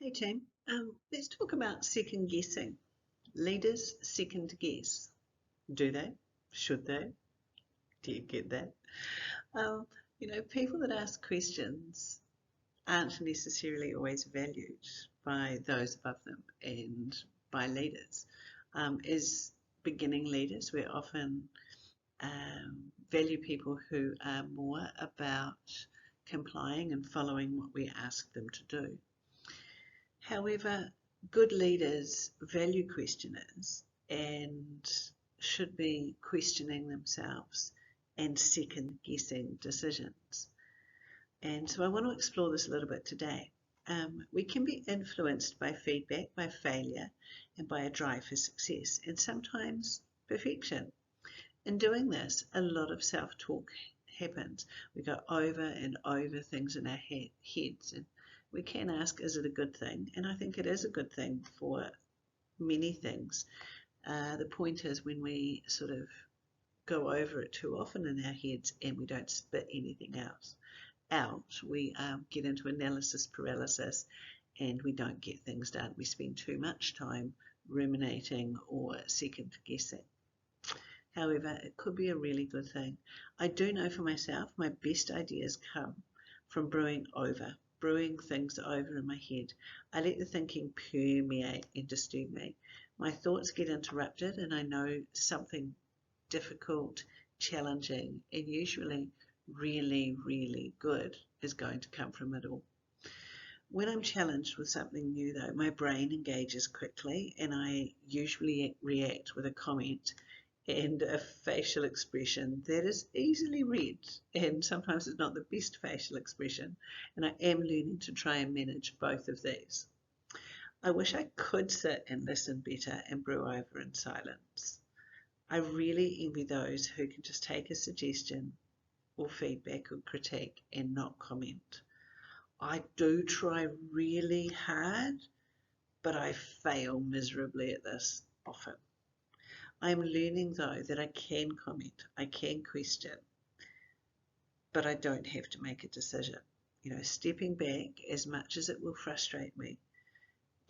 Hey team, let's talk about second guessing. Leaders second guess. Do they? Should they? Do you get that? Um, People that ask questions aren't necessarily always valued by those above them and by leaders. As beginning leaders, we often value people who are more about complying and following what we ask them to do. However, good leaders value questioners and should be questioning themselves and second guessing decisions. And so I want to explore this a little bit today. We can be influenced by feedback, by failure, and by a drive for success, and sometimes perfection. In doing this, a lot of self-talk happens. We go over and over things in our heads, and we can ask, is it a good thing? And I think it is a good thing for many things. The point is when we sort of go over it too often in our heads and we don't spit anything else out, we get into analysis paralysis and we don't get things done. We spend too much time ruminating or second guessing. However, it could be a really good thing. I do know for myself, my best ideas come from brewing things over in my head. I let the thinking permeate and disturb me. My thoughts get interrupted and I know something difficult, challenging, and usually really, really good is going to come from it all. When I'm challenged with something new though, my brain engages quickly and I usually react with a comment and a facial expression that is easily read, and sometimes it's not the best facial expression, and I am learning to try and manage both of these. I wish I could sit and listen better and brew over in silence. I really envy those who can just take a suggestion or feedback or critique and not comment. I do try really hard, but I fail miserably at this often. I'm learning though that I can comment, I can question, but I don't have to make a decision. Stepping back, as much as it will frustrate me,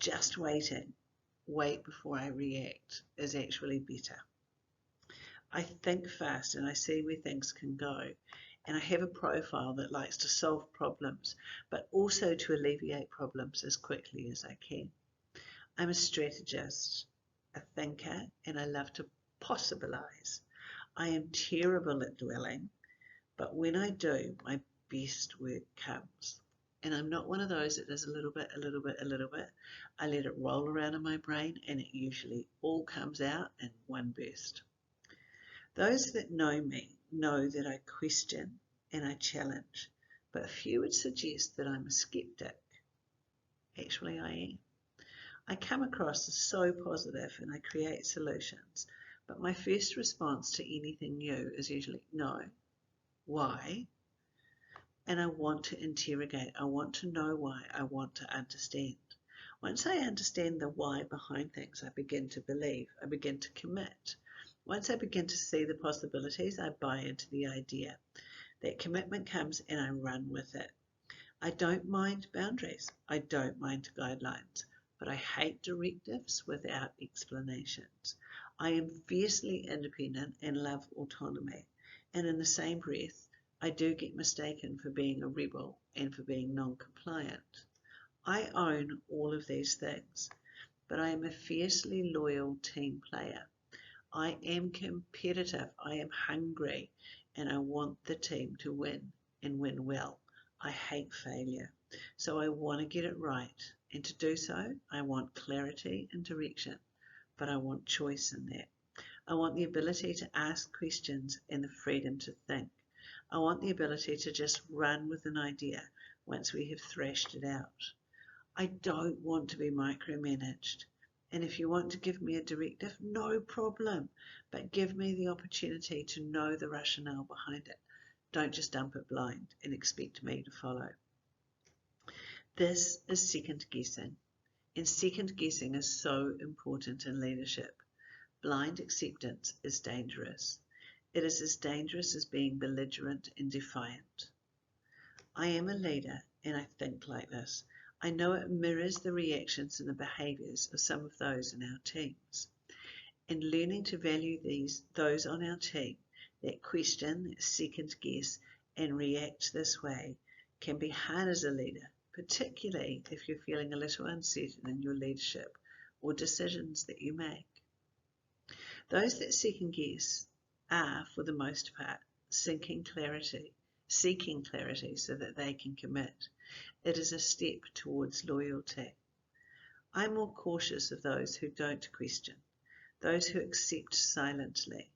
just wait before I react is actually better. I think fast and I see where things can go, and I have a profile that likes to solve problems, but also to alleviate problems as quickly as I can. I'm a strategist, a thinker, and I love to possibilize. I am terrible at dwelling, but when I do, my best work comes. And I'm not one of those that does a little bit, a little bit, a little bit. I let it roll around in my brain and it usually all comes out in one burst. Those that know me know that I question and I challenge, but few would suggest that I'm a skeptic. Actually, I am. I come across as so positive and I create solutions, but my first response to anything new is usually no. Why? And I want to interrogate. I want to know why. I want to understand. Once I understand the why behind things, I begin to believe. I begin to commit. Once I begin to see the possibilities, I buy into the idea. That commitment comes and I run with it. I don't mind boundaries. I don't mind guidelines. But I hate directives without explanations. I am fiercely independent and love autonomy. And in the same breath, I do get mistaken for being a rebel and for being non-compliant. I own all of these things, but I am a fiercely loyal team player. I am competitive, I am hungry, and I want the team to win and win well. I hate failure, so I want to get it right. And to do so, I want clarity and direction, but I want choice in that. I want the ability to ask questions and the freedom to think. I want the ability to just run with an idea once we have thrashed it out. I don't want to be micromanaged. And if you want to give me a directive, no problem, but give me the opportunity to know the rationale behind it. Don't just dump it blind and expect me to follow. This is second guessing, and second guessing is so important in leadership. Blind acceptance is dangerous. It is as dangerous as being belligerent and defiant. I am a leader and I think like this. I know it mirrors the reactions and the behaviours of some of those in our teams. And learning to value those on our team that question, that second guess, and react this way can be hard as a leader, particularly if you're feeling a little uncertain in your leadership or decisions that you make. Those that second guess are, for the most part, seeking clarity so that they can commit. It is a step towards loyalty. I'm more cautious of those who don't question, those who accept silently.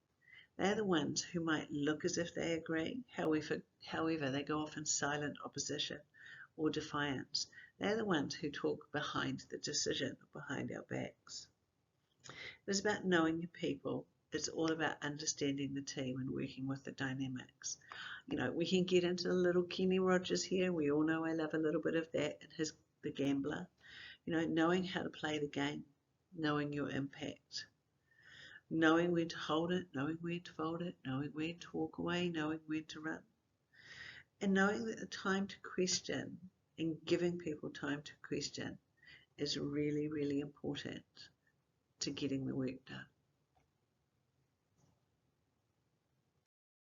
They're the ones who might look as if they agree, however they go off in silent opposition or defiance. They're the ones who talk behind the decision, behind our backs. It's about knowing your people. It's all about understanding the team and working with the dynamics. We can get into a little Kenny Rogers here. We all know I love a little bit of that in The Gambler. Knowing how to play the game, knowing your impact, knowing when to hold it, knowing when to fold it, knowing when to walk away, knowing when to run, and knowing that the time to question and giving people time to question is really, really important to getting the work done.